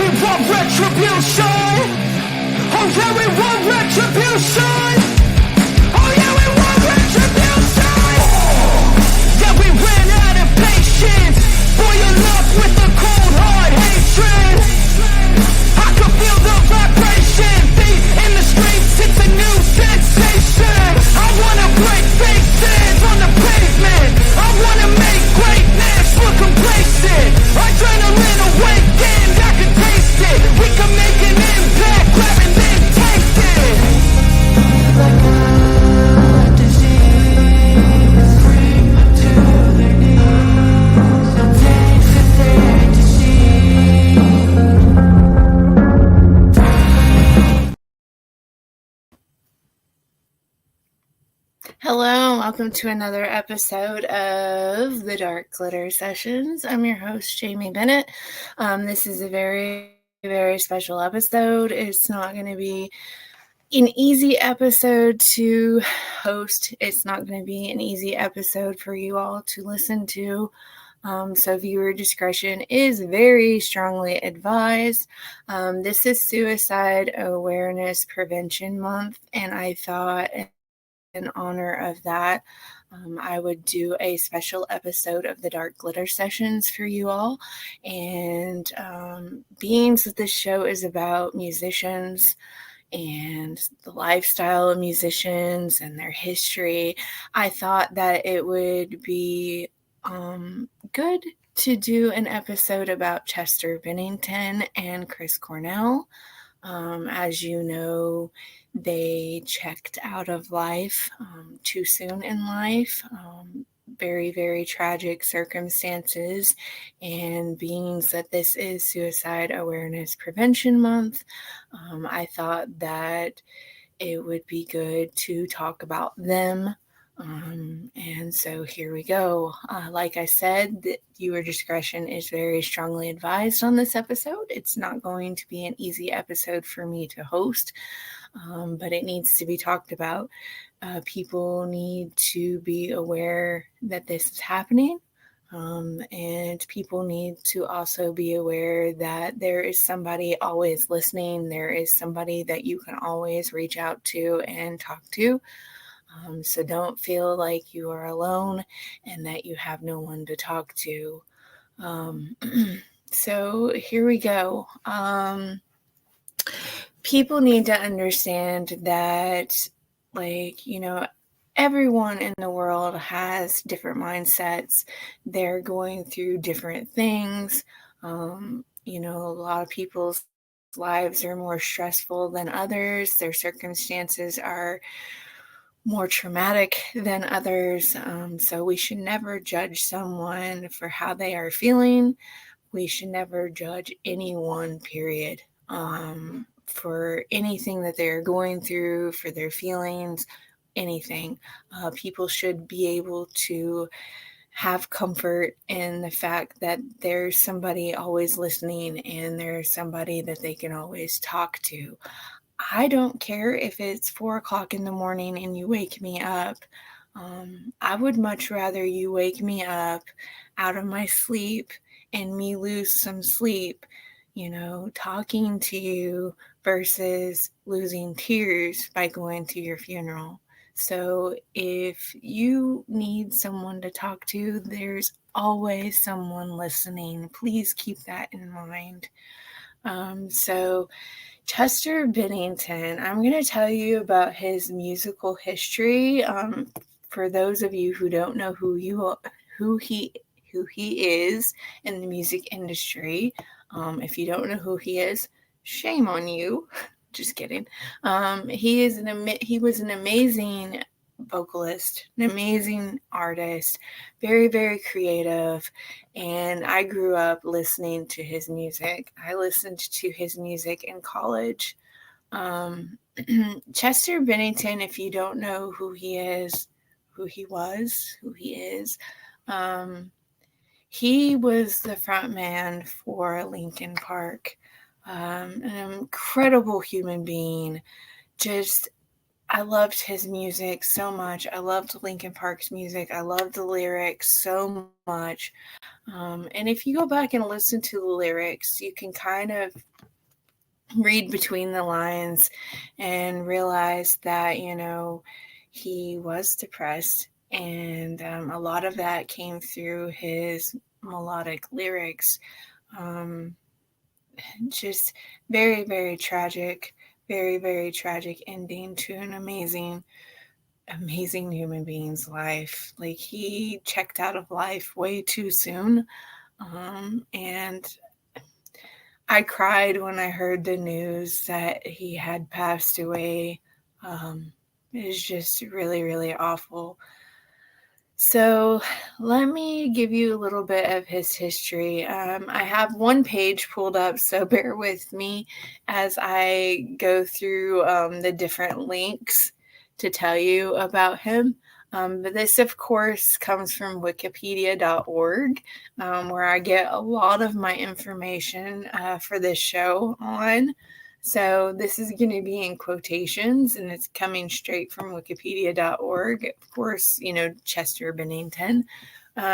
we want retribution. Oh yeah, we want retribution. Oh yeah, we want retribution. Yeah, we ran out of patience. Boil up with a cold hard hatred. I can feel the vibration. Beat in the streets, it's a new sensation. I wanna break faces on the pavement. I wanna make greatness look complacent. Adrenaline awakened, I can taste it. We can make an impact, grab and then take it. Like a disease, bring them to their knees. The things that they deceive. Hello, welcome to another episode of the Dark Glitter Sessions. I'm your host, Jaime Bennett. This is a very, very special episode. It's not going to be an easy episode to host. It's not going to be an easy episode for you all to listen to. So viewer discretion is very strongly advised. This is Suicide Awareness Prevention Month, and I thought in honor of that, I would do a special episode of the Dark Glitter Sessions for you all. And being that this show is about musicians and the lifestyle of musicians and their history, I thought that it would be good to do an episode about Chester Bennington and Chris Cornell. As you know, they checked out of life too soon in life. Very, very tragic circumstances. And being that this is Suicide Awareness Prevention Month, I thought that it would be good to talk about them. And so here we go. Like I said, viewer discretion is very strongly advised on this episode. It's not going to be an easy episode for me to host, but it needs to be talked about. People need to be aware that this is happening. And people need to also be aware that there is somebody always listening. There is somebody that you can always reach out to and talk to. So don't feel like you are alone and that you have no one to talk to. So here we go. People need to understand that, everyone in the world has different mindsets. They're going through different things. A lot of people's lives are more stressful than others. Their circumstances are more traumatic than others. So we should never judge someone for how they are feeling. We should never judge anyone, period, for anything that they're going through, for their feelings, anything. People should be able to have comfort in the fact that there's somebody always listening and there's somebody that they can always talk to. I don't care if it's 4 o'clock in the morning and you wake me up. I would much rather you wake me up out of my sleep and me lose some sleep, talking to you versus losing tears by going to your funeral. So if you need someone to talk to, there's always someone listening. Please keep that in mind. So Chester Bennington, I'm going to tell you about his musical history. For those of you who don't know who he is in the music industry, if you don't know who he is, shame on you. Just kidding. He was an amazing vocalist, an amazing artist, very, very creative, and I grew up listening to his music. I listened to his music in college. Chester Bennington, if you don't know who he is, who he is, he was the front man for Linkin Park. An incredible human being, just I loved his music so much. I loved Linkin Park's music. I loved the lyrics so much. And if you go back and listen to the lyrics, you can kind of read between the lines and realize that, he was depressed. And a lot of that came through his melodic lyrics. Just very, very tragic, very, very tragic ending to an amazing human being's life. Like, he checked out of life way too soon. And I cried when I heard the news that he had passed away. It was just really, really awful. So let me give you a little bit of his history. I have one page pulled up, so bear with me as I go through the different links to tell you about him. But this, of course, comes from wikipedia.org, where I get a lot of my information for this show on. So this is going to be in quotations, and it's coming straight from wikipedia.org. Of course, Chester Bennington.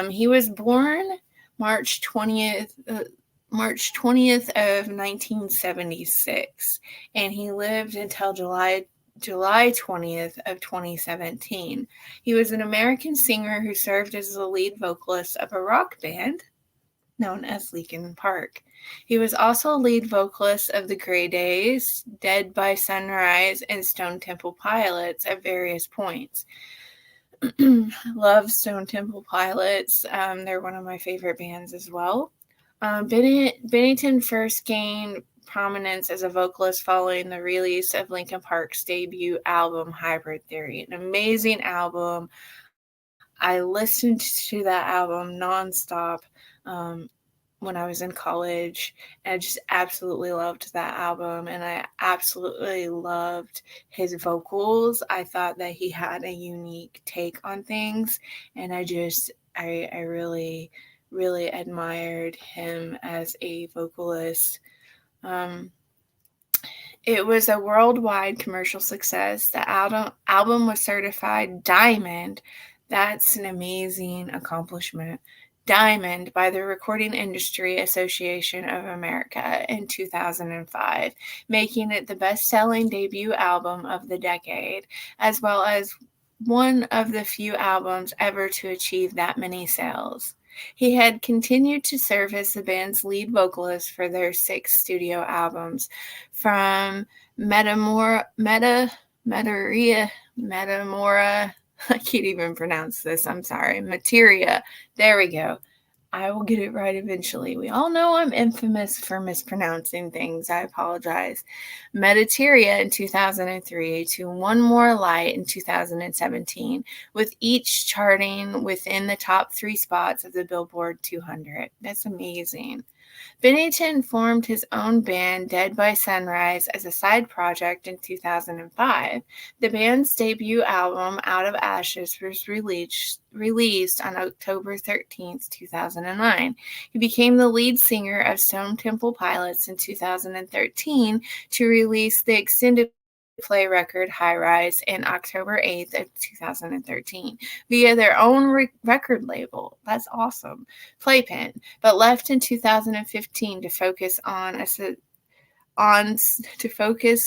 He was born March 20th of 1976, and he lived until July 20th of 2017. He was an American singer who served as the lead vocalist of a rock band known as Linkin Park. He was also lead vocalist of the Grey Days, Dead by Sunrise, and Stone Temple Pilots at various points. Love Stone Temple Pilots. They're one of my favorite bands as well. Bennington first gained prominence as a vocalist following the release of Linkin Park's debut album, Hybrid Theory, an amazing album. I listened to that album nonstop when I was in college, and I just absolutely loved that album, and I absolutely loved his vocals. I thought that he had a unique take on things, and I really, really admired him as a vocalist. It was a worldwide commercial success. The album was certified diamond. That's an amazing accomplishment. Diamond by the Recording Industry Association of America in 2005, making it the best-selling debut album of the decade, as well as one of the few albums ever to achieve that many sales. He had continued to serve as the band's lead vocalist for their 6 studio albums, from Metamora, I can't even pronounce this, I'm sorry, Materia. There we go. I will get it right eventually. We all know I'm infamous for mispronouncing things. I apologize. Mediteria in 2003 to One More Light in 2017, with each charting within the top 3 spots of the Billboard 200. That's amazing. Bennington formed his own band, Dead by Sunrise, as a side project in 2005. The band's debut album, Out of Ashes, was released on October 13th, 2009. He became the lead singer of Stone Temple Pilots in 2013 to release the extended play record High Rise in October 8th of 2013 via their own record label. That's awesome. Playpen, but left in 2015 to focus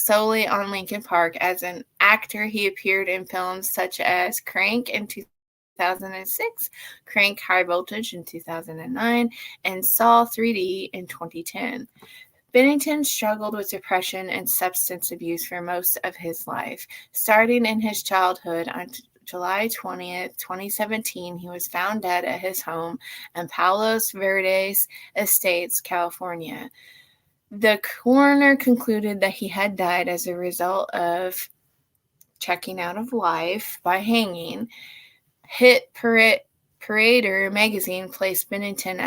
solely on Linkin Park. As an actor, he appeared in films such as Crank in 2006, Crank High Voltage in 2009, and Saw 3D in 2010. Bennington struggled with depression and substance abuse for most of his life. Starting in his childhood, on July 20th, 2017, he was found dead at his home in Palos Verdes Estates, California. The coroner concluded that he had died as a result of checking out of life by hanging. Hit Parader magazine placed Bennington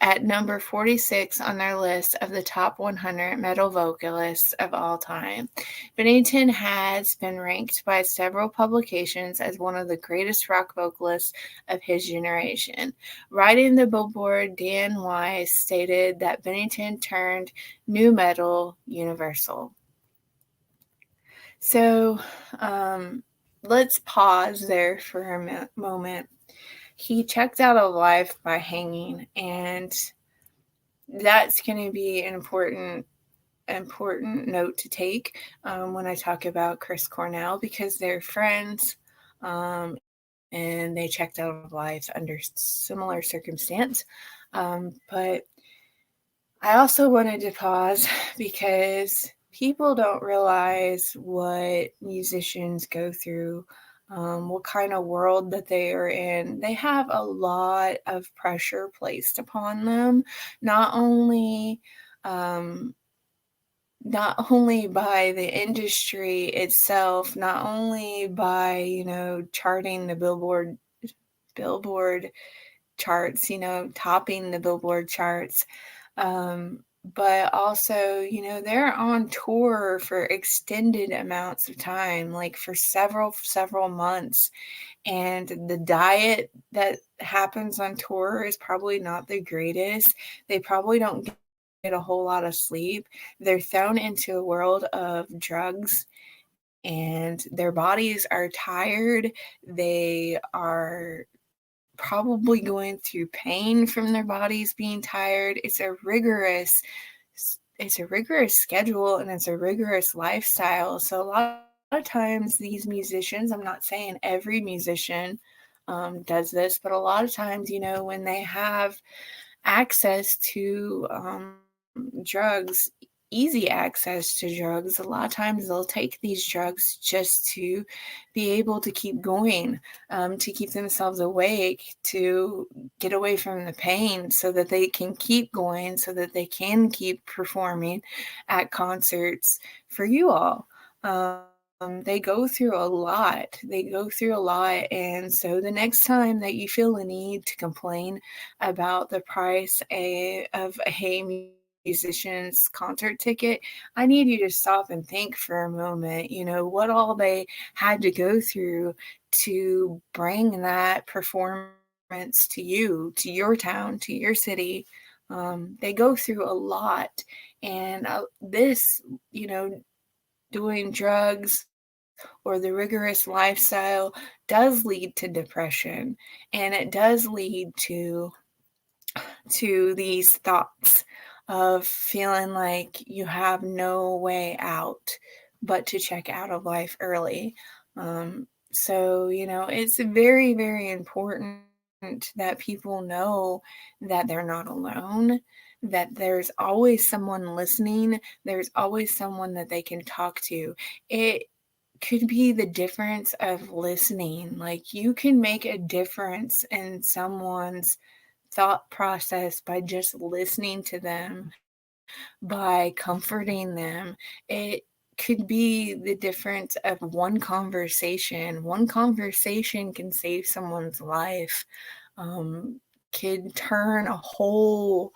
at number 46 on their list of the top 100 metal vocalists of all time. Bennington has been ranked by several publications as one of the greatest rock vocalists of his generation. Writing the Billboard, Dan Weiss stated that Bennington turned nu metal universal. So let's pause there for a moment. He checked out of life by hanging, and that's going to be an important note to take when I talk about Chris Cornell, because they're friends, and they checked out of life under similar circumstance. But I also wanted to pause because people don't realize what musicians go through, what kind of world that they are in. They have a lot of pressure placed upon them, not only um, not only by the industry itself, not only by charting the Billboard charts, topping the Billboard charts, but also, they're on tour for extended amounts of time, like for several months. And the diet that happens on tour is probably not the greatest. They probably don't get a whole lot of sleep. They're thrown into a world of drugs, and their bodies are tired. They are probably going through pain from their bodies being tired. It's a rigorous schedule, and it's a rigorous lifestyle. So a lot of times these musicians, I'm not saying every musician does this, but a lot of times, when they have access to drugs, easy access to drugs, a lot of times they'll take these drugs just to be able to keep going, to keep themselves awake, to get away from the pain, so that they can keep going, so that they can keep performing at concerts for you all. They go through a lot. And so the next time that you feel a need to complain about the price of a musician's concert ticket, I need you to stop and think for a moment, what all they had to go through to bring that performance to you, to your town, to your city. They go through a lot. And this, doing drugs or the rigorous lifestyle does lead to depression, and it does lead to these thoughts of feeling like you have no way out but to check out of life early. So, it's very, very important that people know that they're not alone, that there's always someone listening, there's always someone that they can talk to. It could be the difference of listening. Like, you can make a difference in someone's thought process by just listening to them, by comforting them. It could be the difference of one conversation. One conversation can save someone's life, can turn a whole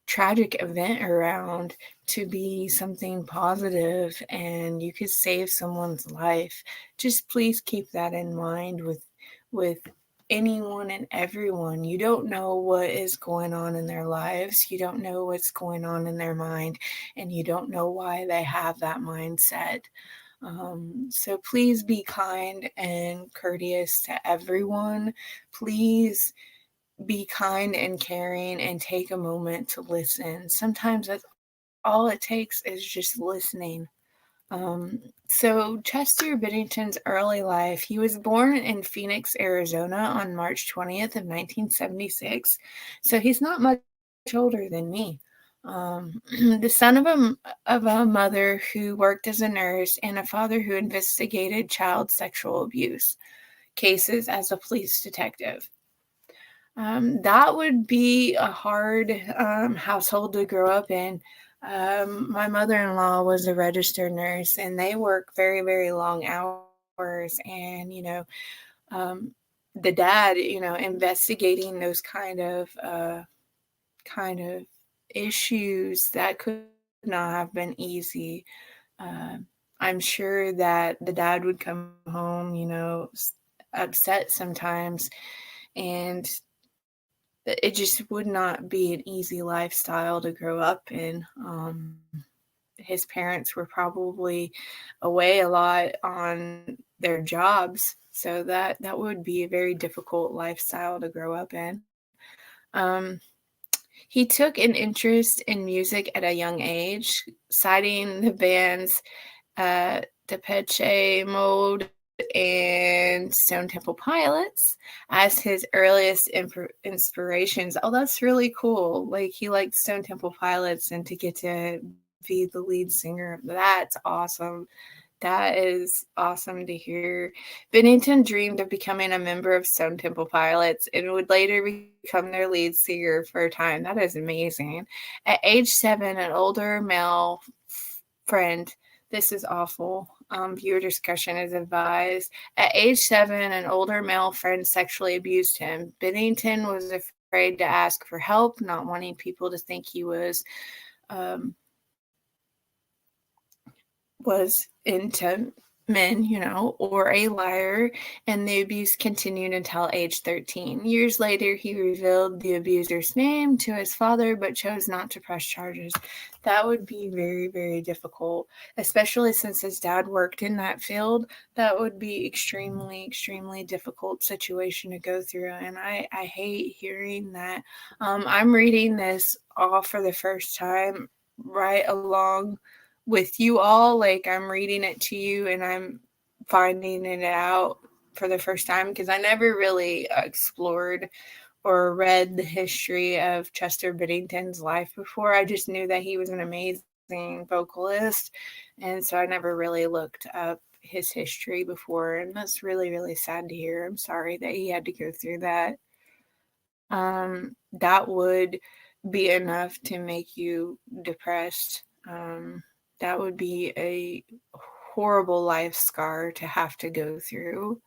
tragic event around to be something positive, and you could save someone's life. Just please keep that in mind with anyone and everyone. You don't know what is going on in their lives. You don't know what's going on in their mind, and you don't know why they have that mindset. So please be kind and courteous to everyone. Please be kind and caring and take a moment to listen. Sometimes that's all it takes, is just listening. So Chester Bennington's early life, he was born in Phoenix, Arizona on March 20th of 1976. So he's not much older than me. The son of a mother who worked as a nurse and a father who investigated child sexual abuse cases as a police detective. That would be a hard household to grow up in. My mother-in-law was a registered nurse, and they work very, very long hours. And, the dad, investigating those kind of issues, that could not have been easy. I'm sure that the dad would come home, upset sometimes, and it just would not be an easy lifestyle to grow up in. his parents were probably away a lot on their jobs. So that would be a very difficult lifestyle to grow up in. He took an interest in music at a young age, citing the bands Depeche Mode and Stone Temple Pilots as his earliest inspirations. Oh, that's really cool. Like, he liked Stone Temple Pilots, and to get to be the lead singer, that's awesome. That is awesome to hear. Bennington dreamed of becoming a member of Stone Temple Pilots and would later become their lead singer for a time. That is amazing. At age 7, an older male friend, this is awful. Viewer discretion is advised. At age 7, an older male friend sexually abused him. Bennington was afraid to ask for help, not wanting people to think he was into men, or a liar, and the abuse continued until age 13. Years later, he revealed the abuser's name to his father, but chose not to press charges. That would be very, very difficult, especially since his dad worked in that field. That would be extremely, extremely difficult situation to go through, and I hate hearing that. I'm reading this all for the first time, right along with you all. Like, I'm reading it to you and I'm finding it out for the first time, because I never really explored or read the history of Chester Bennington's life before. I just knew that he was an amazing vocalist, and so I never really looked up his history before, and that's really, really sad to hear. I'm sorry that he had to go through that. That would be enough to make you depressed. That would be a horrible life scar to have to go through.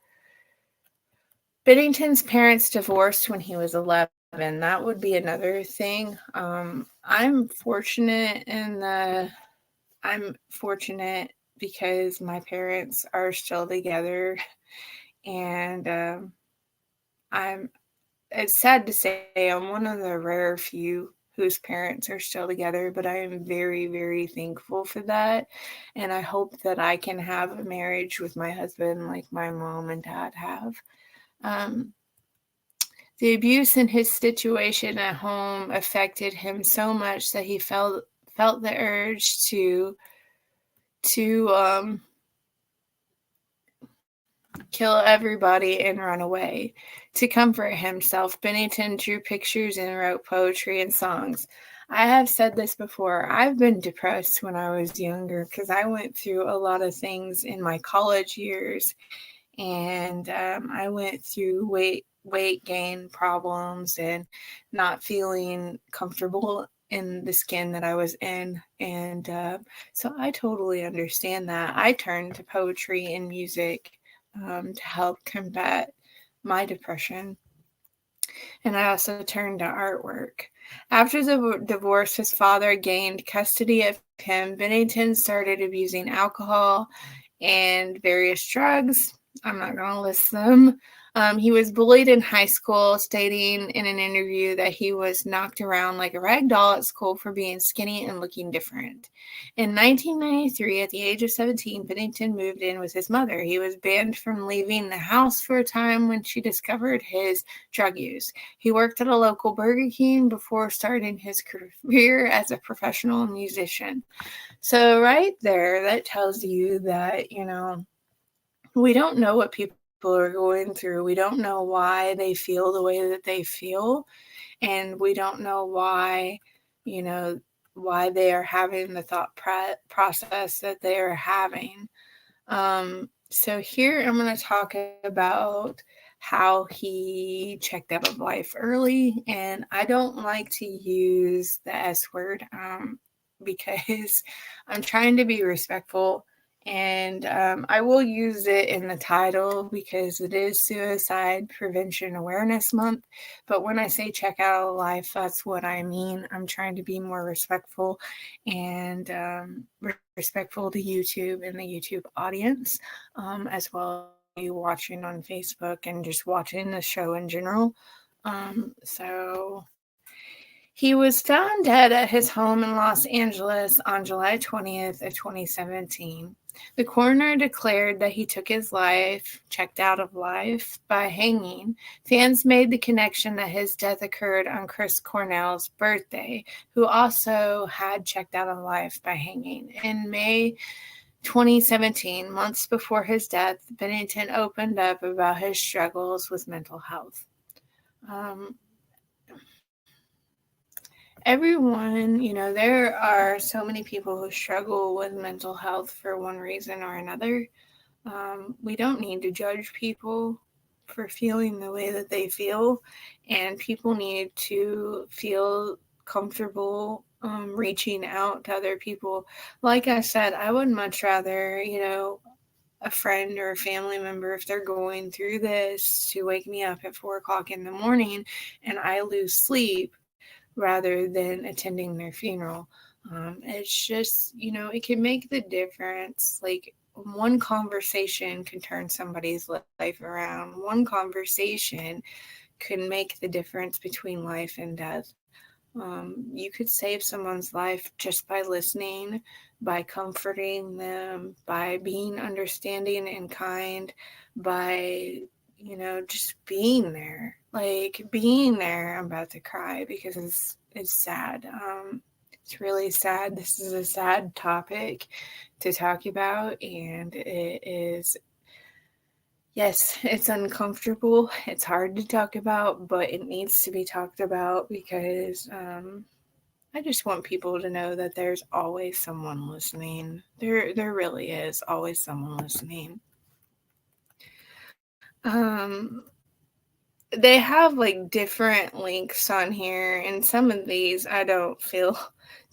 Bennington's parents divorced when he was 11. That would be another thing. I'm fortunate because my parents are still together, and it's sad to say I'm one of the rare few whose parents are still together, but I am very, very thankful for that. And I hope that I can have a marriage with my husband like my mom and dad have. The abuse in his situation at home affected him so much that he felt the urge to kill everybody and run away. To comfort himself, Bennington drew pictures and wrote poetry and songs. I have said this before. I've been depressed when I was younger because I went through a lot of things in my college years, and I went through weight gain problems and not feeling comfortable in the skin that I was in. And so I totally understand that. I turned to poetry and music to help combat my depression. And I also turned to artwork. After the divorce, his father gained custody of him. Bennington started abusing alcohol and various drugs. I'm not going to list them. He was bullied in high school, stating in an interview that he was knocked around like a rag doll at school for being skinny and looking different. In 1993, at the age of 17, Bennington moved in with his mother. He was banned from leaving the house for a time when she discovered his drug use. He worked at a local Burger King before starting his career as a professional musician. So right there, that tells you that, we don't know what people are going through. We don't know why they feel the way that they feel. And we don't know why, why they are having the thought process that they are having. So here I'm going to talk about how he checked out of life early. And I don't like to use the S word because I'm trying to be respectful. And I will use it in the title because it is Suicide Prevention Awareness Month. But when I say check out of life, that's what I mean. I'm trying to be more respectful and respectful to YouTube and the YouTube audience, as well as you watching on Facebook and just watching the show in general. So He was found dead at his home in Los Angeles on July 20th of 2017. The coroner declared that he took his life, checked out of life, by hanging. Fans made the connection that his death occurred on Chris Cornell's birthday, who also had checked out of life by hanging. In May 2017, months before his death, Bennington opened up about his struggles with mental health. Everyone, there are so many people who struggle with mental health for one reason or another. We don't need to judge people for feeling the way that they feel, and people need to feel comfortable reaching out to other people. Like I said, I would much rather, a friend or a family member, if they're going through this, to wake me up at 4:00 in the morning and I lose sleep, rather than attending their funeral. It's just, it can make the difference. Like, one conversation can turn somebody's life around. One conversation can make the difference between life and death. You could save someone's life just by listening, by comforting them, by being understanding and kind, by just being there. Like, being there. I'm about to cry because it's sad. It's really sad. This is a sad topic to talk about, and it is, yes, it's uncomfortable. It's hard to talk about, but it needs to be talked about because I just want people to know that there's always someone listening. There really is always someone listening. They have like different links on here, and some of these I don't feel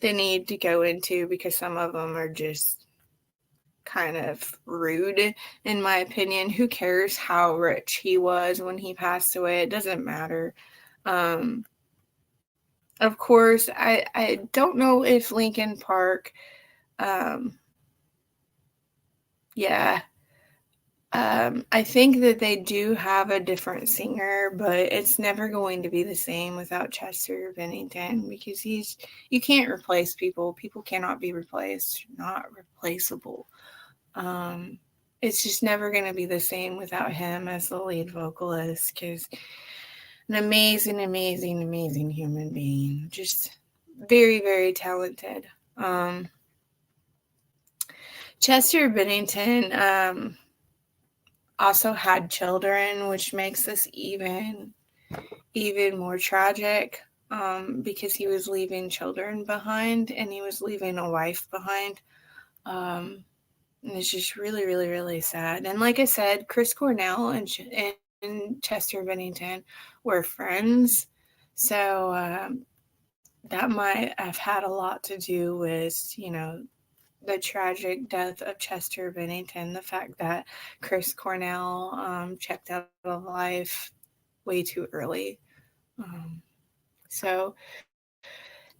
the need to go into because some of them are just kind of rude, in my opinion. Who cares how rich he was when he passed away? It doesn't matter. Of course, I don't know if Linkin Park, yeah, I think that they do have a different singer, but it's never going to be the same without Chester Bennington, because you can't replace people. People cannot be replaced, not replaceable. It's just never going to be the same without him as the lead vocalist, because an amazing, amazing, amazing human being. Just very, very talented. Chester Bennington also had children, which makes this even more tragic, because he was leaving children behind and he was leaving a wife behind. And it's just really, really, really sad. And like I said, Chris Cornell and Chester Bennington were friends, so that might have had a lot to do with, the tragic death of Chester Bennington, the fact that Chris Cornell checked out of life way too early. So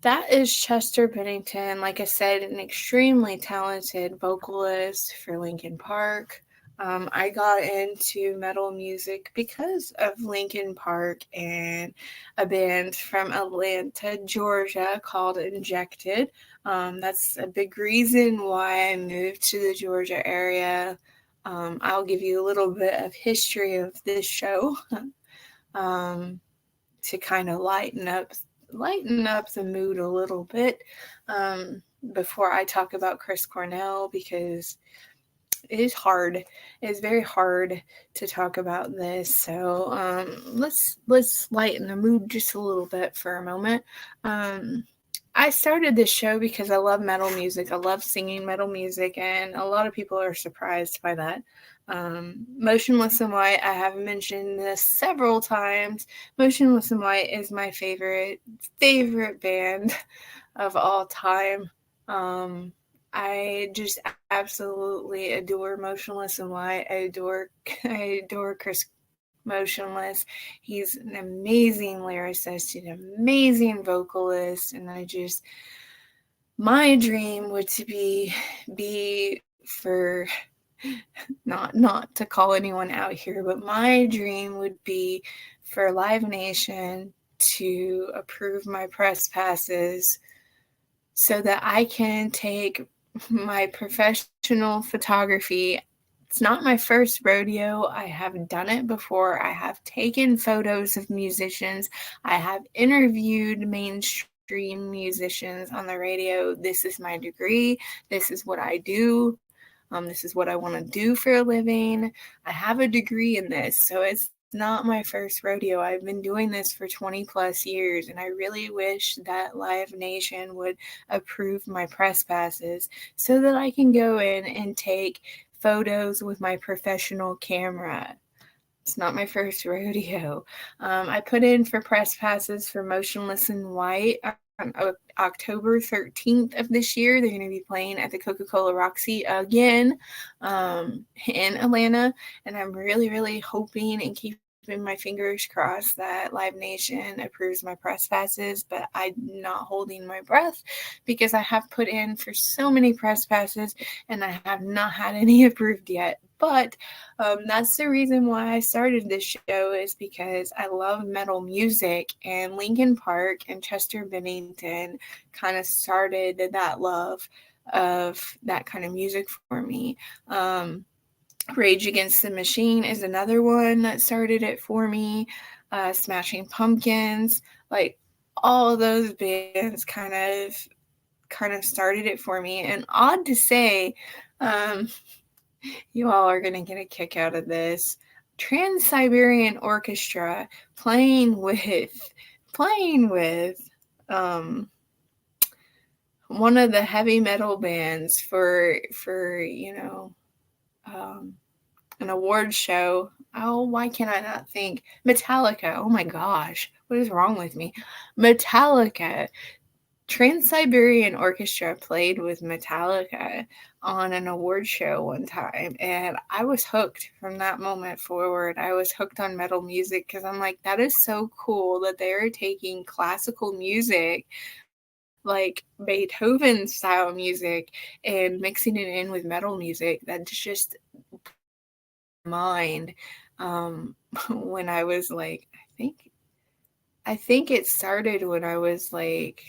that is Chester Bennington. Like I said, an extremely talented vocalist for Linkin Park. I got into metal music because of Linkin Park and a band from Atlanta, Georgia called Injected. That's a big reason why I moved to the Georgia area. I'll give you a little bit of history of this show to kind of lighten up the mood a little bit before I talk about Chris Cornell, because it is hard. It's very hard to talk about this. So let's lighten the mood just a little bit for a moment. I started this show because I love metal music. I love singing metal music, and a lot of people are surprised by that. Motionless in White, I have mentioned this several times. Motionless in White is my favorite band of all time. I just absolutely adore Motionless in White. I adore Chris Motionless. He's an amazing lyricist, an amazing vocalist, and my dream would to be for, not to call anyone out here, but my dream would be for Live Nation to approve my press passes so that I can take my professional photography. It's not my first rodeo. I have done it before. I have taken photos of musicians. I have interviewed mainstream musicians on the radio. This is my degree. This is what I do. This is what I want to do for a living. I have a degree in this, so it's not my first rodeo. I've been doing this for 20 plus years, and I really wish that Live Nation would approve my press passes so that I can go in and take photos with my professional camera. It's not my first rodeo. I put in for press passes for Motionless in White on October 13th of this year. They're going to be playing at the Coca-Cola Roxy again in Atlanta. And I'm really, really hoping and keeping my fingers crossed that Live Nation approves my press passes, but I'm not holding my breath because I have put in for so many press passes and I have not had any approved yet. But that's the reason why I started this show, is because I love metal music, and Linkin Park and Chester Bennington kind of started that love of that kind of music for me. Rage Against the Machine is another one that started it for me. Smashing Pumpkins, like all of those bands kind of started it for me. And odd to say, you all are going to get a kick out of this. Trans-Siberian Orchestra playing with one of the heavy metal bands for an award show. Oh, why can I not think? Metallica. Oh my gosh, what is wrong with me? Metallica. Trans-Siberian Orchestra played with Metallica on an award show one time, and I was hooked from that moment forward. I was hooked on metal music because I'm like, that is so cool that they're taking classical music, like Beethoven style music, and mixing it in with metal music. That's just mind. When I was like, I think it started when I was like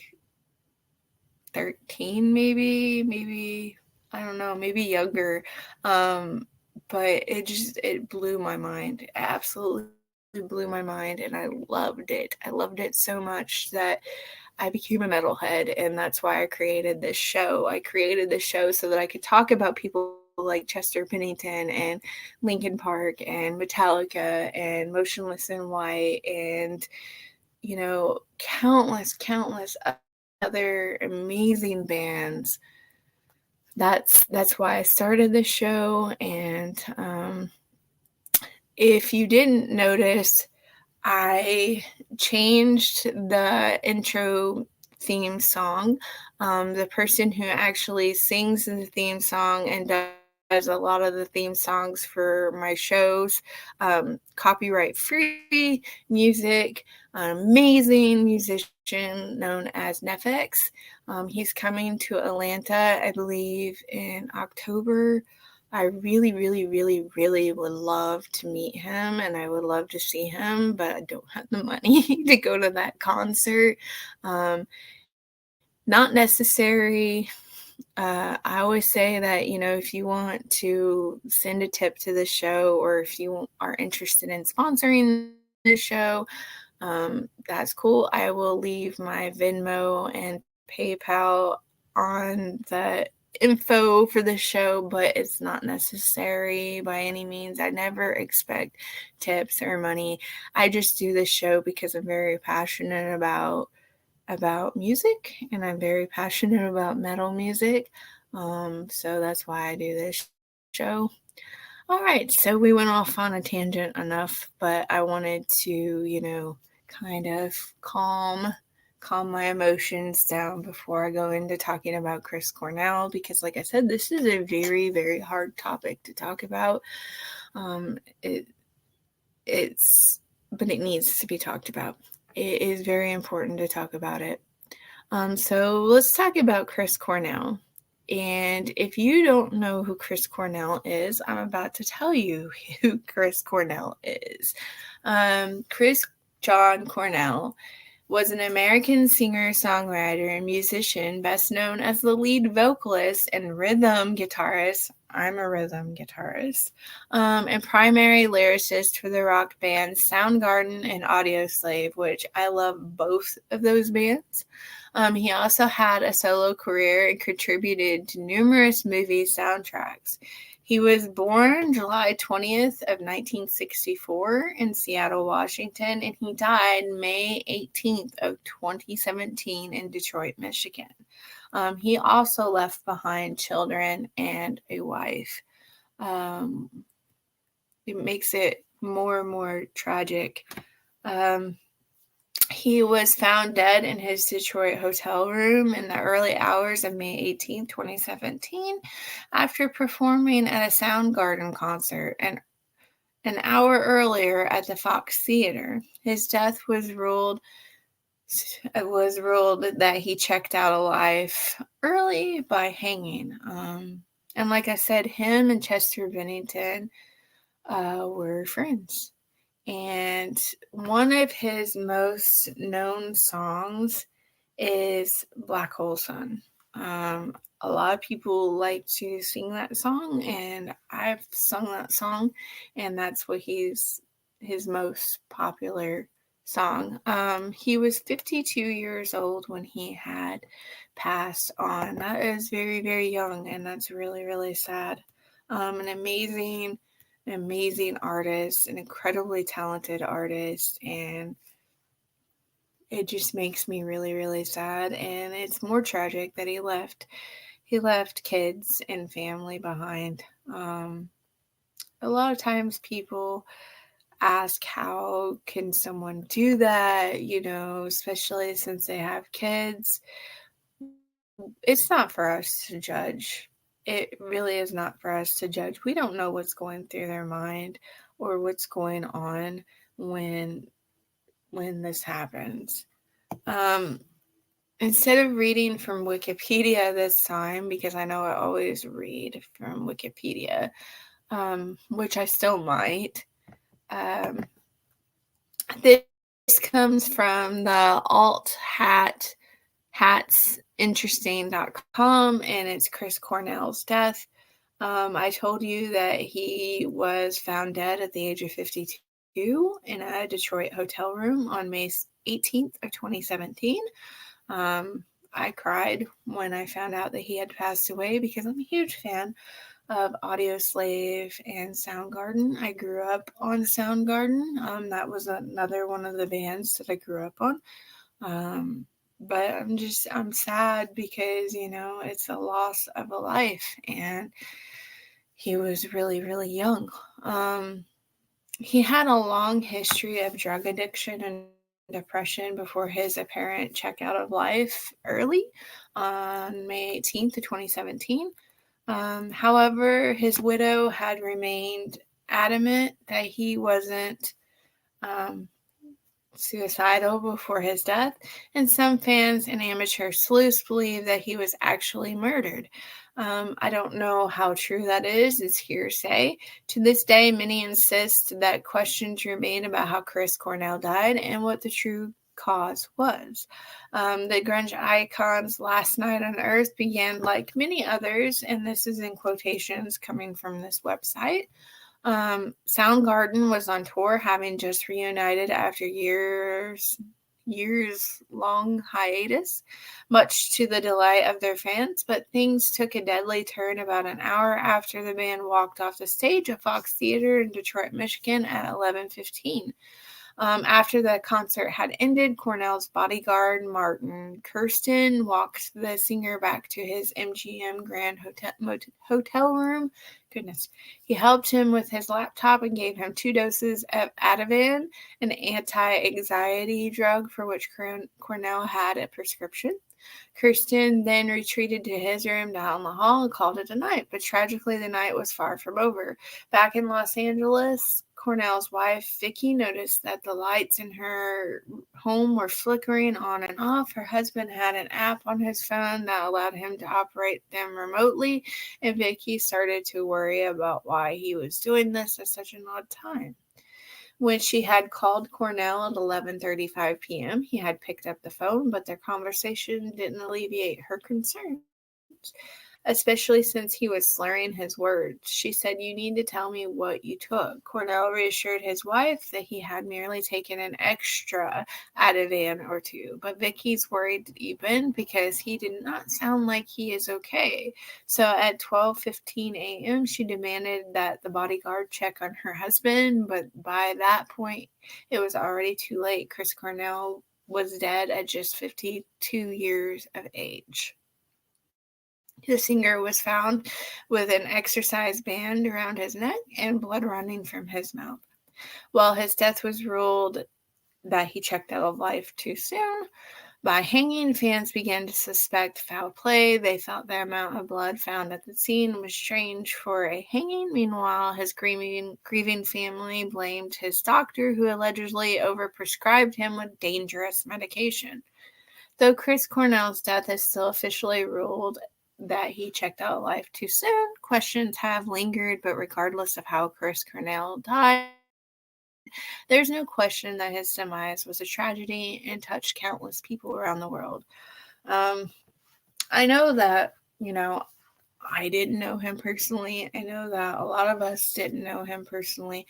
13, maybe I don't know, maybe younger. But it blew my mind. It absolutely blew my mind, and I loved it. I loved it so much that I became a metalhead, and that's why I created this show. I created this show so that I could talk about people like Chester Bennington and Linkin Park and Metallica and Motionless in White and countless other amazing bands. That's why I started this show. And if you didn't notice, I changed the intro theme song. The person who actually sings the theme song and does a lot of the theme songs for my shows, copyright free music, an amazing musician known as Nefex. He's coming to Atlanta, I believe, in October. I really, really, really, really would love to meet him, and I would love to see him, but I don't have the money to go to that concert. Not necessary. I always say that, if you want to send a tip to the show, or if you are interested in sponsoring the show, that's cool. I will leave my Venmo and PayPal on the info for the show, but it's not necessary by any means. I never expect tips or money. I just do this show because I'm very passionate about music, and I'm very passionate about metal music. So that's why I do this show. All right, so we went off on a tangent enough, but I wanted to, kind of calm my emotions down before I go into talking about Chris Cornell, because like I said, this is a very, very hard topic to talk about. But it needs to be talked about. It is very important to talk about it. So let's talk about Chris Cornell. And if you don't know who Chris Cornell is, I'm about to tell you who Chris Cornell is. Chris John Cornell was an American singer, songwriter, and musician, best known as the lead vocalist and rhythm guitarist. I'm a rhythm guitarist, and primary lyricist for the rock bands Soundgarden and Audioslave, which I love both of those bands. He also had a solo career and contributed to numerous movie soundtracks. He was born July 20th of 1964 in Seattle, Washington, and he died May 18th of 2017 in Detroit, Michigan. He also left behind children and a wife. It makes it more and more tragic. He was found dead in his Detroit hotel room in the early hours of May 18, 2017, after performing at a Soundgarden concert an hour earlier at the Fox Theater. His death was ruled that he checked out of life early by hanging. And like I said, him and Chester Bennington were friends. And one of his most known songs is Black Hole Sun. A lot of people like to sing that song, and I've sung that song, and that's what his most popular song. He was 52 years old when he had passed on. That is very, very young, and that's really, really sad. An amazing artist, an incredibly talented artist, and it just makes me really, really sad. And it's more tragic that he left kids and family behind. A lot of times people ask, how can someone do that, especially since they have kids. It's not for us to judge. It really is not for us to judge. We don't know what's going through their mind or what's going on when this happens. Instead of reading from Wikipedia this time, because I know I always read from Wikipedia, which I still might, this comes from the hatsinteresting.com, and it's Chris Cornell's death. I told you that he was found dead at the age of 52 in a Detroit hotel room on May 18th of 2017. I cried when I found out that he had passed away because I'm a huge fan of Audioslave and Soundgarden. I grew up on Soundgarden. That was another one of the bands that I grew up on. But I'm sad because, it's a loss of a life, and he was really, really young. He had a long history of drug addiction and depression before his apparent check out of life early on May 18th of 2017. However, his widow had remained adamant that he wasn't suicidal before his death, and some fans and amateur sleuths believe that he was actually murdered. I don't know how true that is. It's hearsay. To this day, many insist that questions remain about how Chris Cornell died and what the true cause was. The grunge icon's last night on Earth began like many others, and this is in quotations coming from this website. Soundgarden was on tour, having just reunited after years long hiatus, much to the delight of their fans, but things took a deadly turn about an hour after the band walked off the stage at Fox Theater in Detroit, Michigan at 11:15. After the concert had ended, Cornell's bodyguard, Martin Kirsten, walked the singer back to his MGM Grand hotel room. Goodness. He helped him with his laptop and gave him 2 doses of Ativan, an anti-anxiety drug for which Cornell had a prescription. Kirsten then retreated to his room down the hall and called it a night, but tragically the night was far from over. Back in Los Angeles, Cornell's wife, Vicky, noticed that the lights in her home were flickering on and off. Her husband had an app on his phone that allowed him to operate them remotely, and Vicky started to worry about why he was doing this at such an odd time. When she had called Cornell at 11:35 p.m., he had picked up the phone, but their conversation didn't alleviate her concerns, especially since he was slurring his words. She said, "You need to tell me what you took." Cornell reassured his wife that he had merely taken an extra Ativan or two, but Vicky's worried to deepen because he did not sound like he is okay. So at 12:15 a.m., she demanded that the bodyguard check on her husband, but by that point, it was already too late. Chris Cornell was dead at just 52 years of age. The singer was found with an exercise band around his neck and blood running from his mouth. While his death was ruled that he checked out of life too soon by hanging, fans began to suspect foul play. They thought the amount of blood found at the scene was strange for a hanging. Meanwhile, his grieving family blamed his doctor, who allegedly overprescribed him with dangerous medication. Though Chris Cornell's death is still officially ruled that he checked out of life too soon, questions have lingered, but regardless of how Chris Cornell died, there's no question that his demise was a tragedy and touched countless people around the world. I know that, I didn't know him personally. I know that a lot of us didn't know him personally,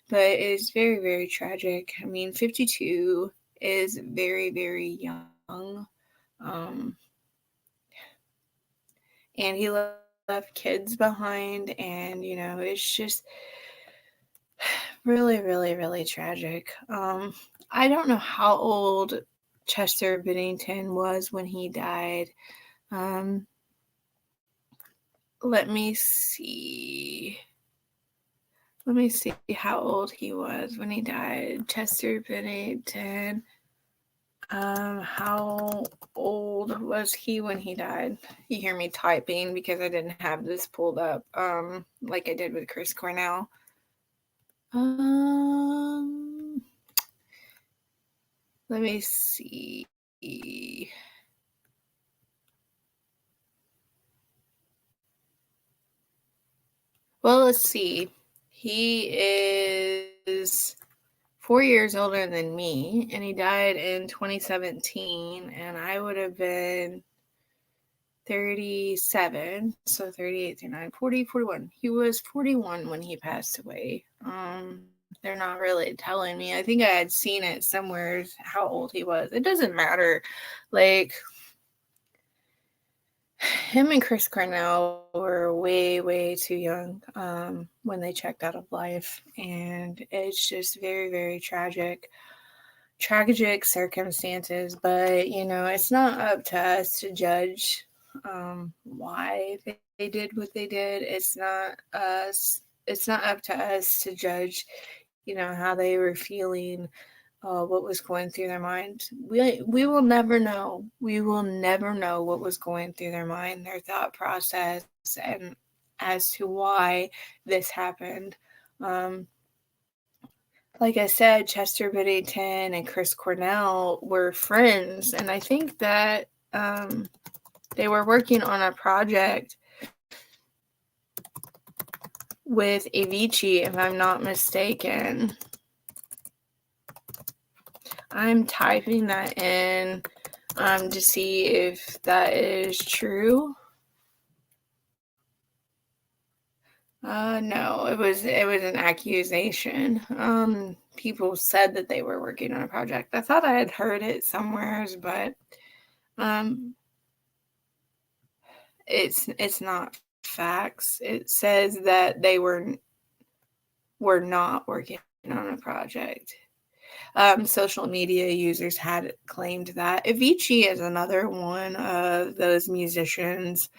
but it is very, very tragic. I mean, 52 is very, very young. And he left kids behind, and it's just really, really, really tragic. I don't know how old Chester Bennington was when he died. Let me see how old he was when he died. Chester Bennington. How old was he when he died? You hear me typing because I didn't have this pulled up, like I did with Chris Cornell. Let me see. Well, let's see. He is 4 years older than me, and he died in 2017, and I would have been 37, so 38, 39, 40, 41. He was 41 when he passed away. They're not really telling me. I think I had seen it somewhere how old he was. It doesn't matter. Like, him and Chris Cornell were way, way too young when they checked out of life, and it's just very, very tragic circumstances. But it's not up to us to judge why they did what they did. It's not up to us to judge how they were feeling, what was going through their mind. We will never know. We will never know what was going through their mind, their thought process, and as to why this happened. Like I said, Chester Bennington and Chris Cornell were friends, and I think that they were working on a project with Avicii, if I'm not mistaken. I'm typing that in to see if that is true. No, it was an accusation. People said that they were working on a project. I thought I had heard it somewhere, but it's not facts. It says that they were not working on a project. Social media users had claimed that. Avicii is another one of those musicians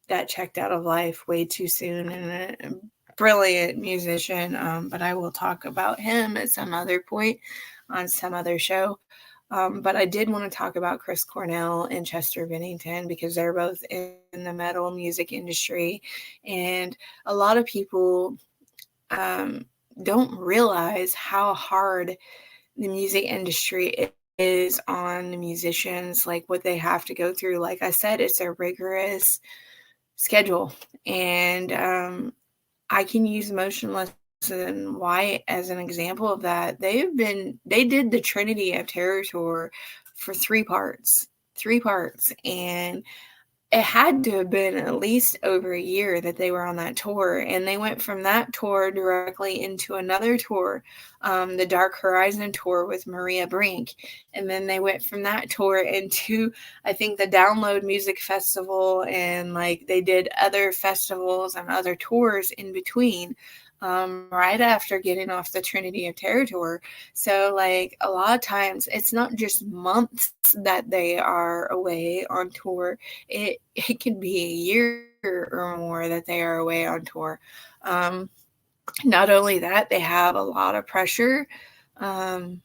that checked out of life way too soon, and a brilliant musician, but I will talk about him at some other point on some other show. But I did want to talk about Chris Cornell and Chester Bennington because they're both in the metal music industry, and a lot of people don't realize how hard the music industry is on the musicians, like what they have to go through. Like I said, it's a rigorous schedule, and I can use Motionless and White as an example of that. They did the Trinity of Terror tour for 3 parts, and it had to have been at least over a year that they were on that tour, and they went from that tour directly into another tour, the Dark Horizon tour with Maria Brink, and then they went from that tour into, I think, the Download Music Festival, and like they did other festivals and other tours in between, right after getting off the Trinity of Terror tour. So like a lot of times it's not just months that they are away on tour. It can be a year or more that they are away on tour. Not only that, they have a lot of pressure from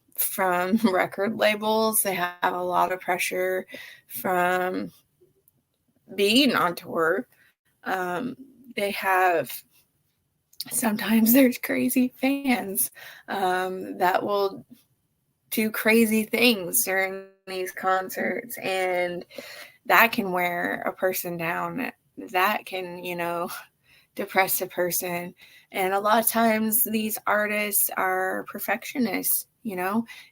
record labels. They have a lot of pressure from being on tour. They have, sometimes there's crazy fans that will do crazy things during these concerts, and that can wear a person down. That can, depress a person. And a lot of times these artists are perfectionists,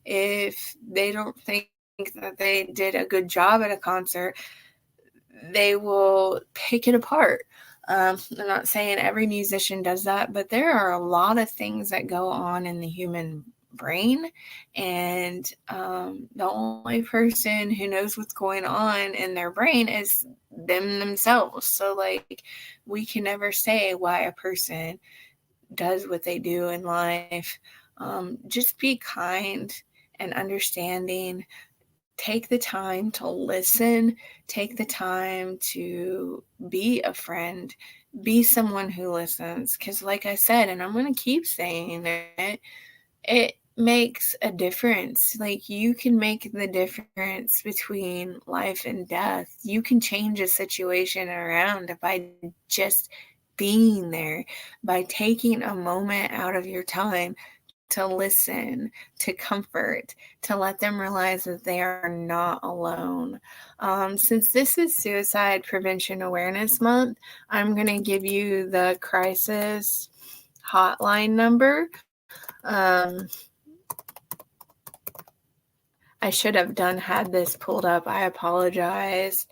if they don't think that they did a good job at a concert, they will pick it apart. I'm not saying every musician does that, but there are a lot of things that go on in the human brain, and the only person who knows what's going on in their brain is themselves. So like, we can never say why a person does what they do in life. Just be kind and understanding. Take the time to listen, take the time to be a friend, be someone who listens. Because like I said, and I'm going to keep saying it makes a difference. Like, you can make the difference between life and death. You can change a situation around by just being there, by taking a moment out of your time to listen, to comfort, to let them realize that they are not alone. Since this is Suicide Prevention Awareness Month, I'm going to give you the crisis hotline number. I should have had this pulled up. I apologize.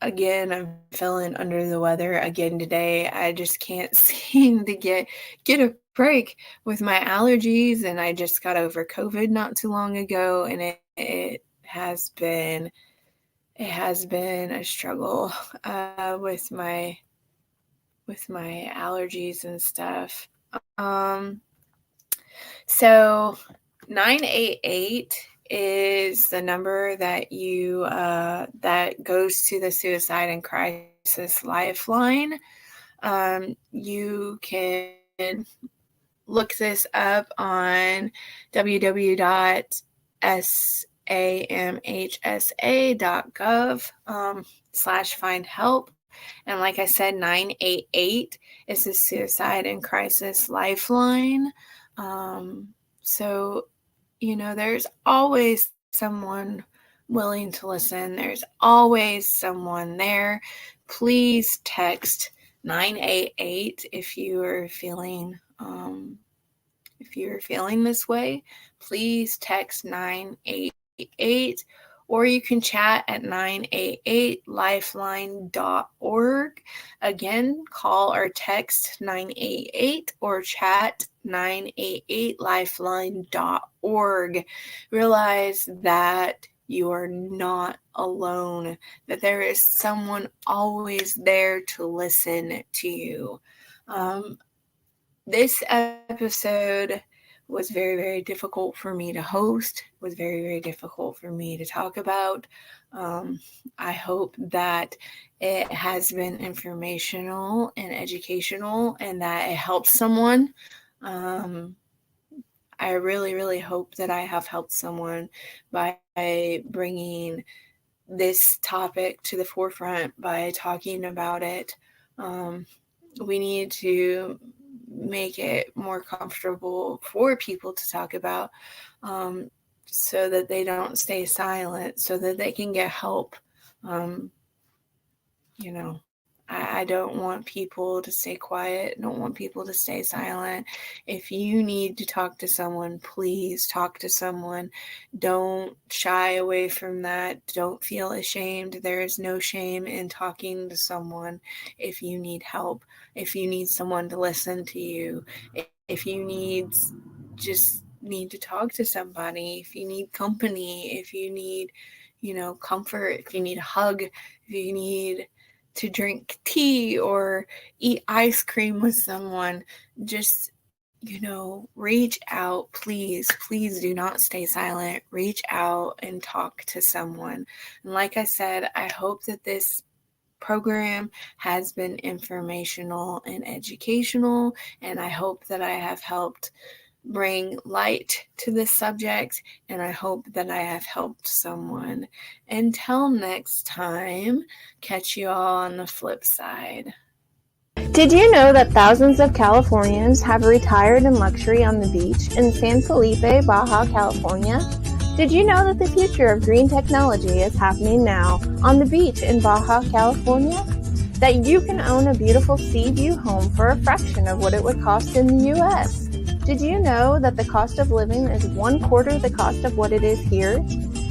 Again, I'm feeling under the weather again today. I just can't seem to get a break with my allergies, and I just got over COVID not too long ago, and it has been a struggle with my allergies and stuff. So 988 is the number that you that goes to the Suicide and Crisis Lifeline. You can look this up on www.samhsa.gov/find help. And like I said, 988 is the Suicide and Crisis Lifeline. So, there's always someone willing to listen. There's always someone there. Please text 988 if you are feeling this way. Please text 988, or you can chat at 988lifeline.org. Again, call or text 988 or chat 988lifeline.org. Realize that you are not alone, that there is someone always there to listen to you. This episode was very, very difficult for me to host, was very, very difficult for me to talk about. I hope that it has been informational and educational, and that it helps someone. I really, really hope that I have helped someone by bringing this topic to the forefront, by talking about it. We need to make it more comfortable for people to talk about, so that they don't stay silent, so that they can get help. I don't want people to stay quiet. I don't want people to stay silent. If you need to talk to someone, please talk to someone. Don't shy away from that. Don't feel ashamed. There is no shame in talking to someone if you need help, if you need someone to listen to you, if you need to talk to somebody, if you need company, if you need, comfort, if you need a hug, if you need to drink tea or eat ice cream with someone, just, reach out. Please do not stay silent. Reach out and talk to someone. And like I said, I hope that this program has been informational and educational, and I hope that I have helped bring light to this subject, and I hope that I have helped someone. Until next time, catch you all on the flip side. Did you know that thousands of Californians have retired in luxury on the beach in San Felipe, Baja California? Did you know that the future of green technology is happening now on the beach in Baja California? That you can own a beautiful sea view home for a fraction of what it would cost in the U.S.? Did you know that the cost of living is 1/4 the cost of what it is here?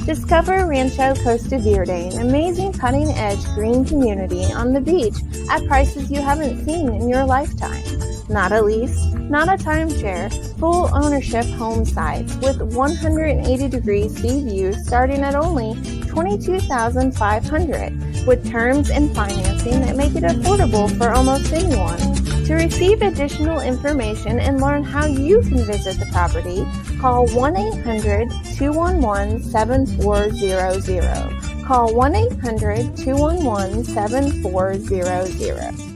Discover Rancho Costa Verde, an amazing cutting-edge green community on the beach at prices you haven't seen in your lifetime. Not a lease, not a timeshare, full ownership home sites with 180-degree sea views starting at only $22,500, with terms and financing that make it affordable for almost anyone. To receive additional information and learn how you can visit the property, call 1-800-211-7400. Call 1-800-211-7400.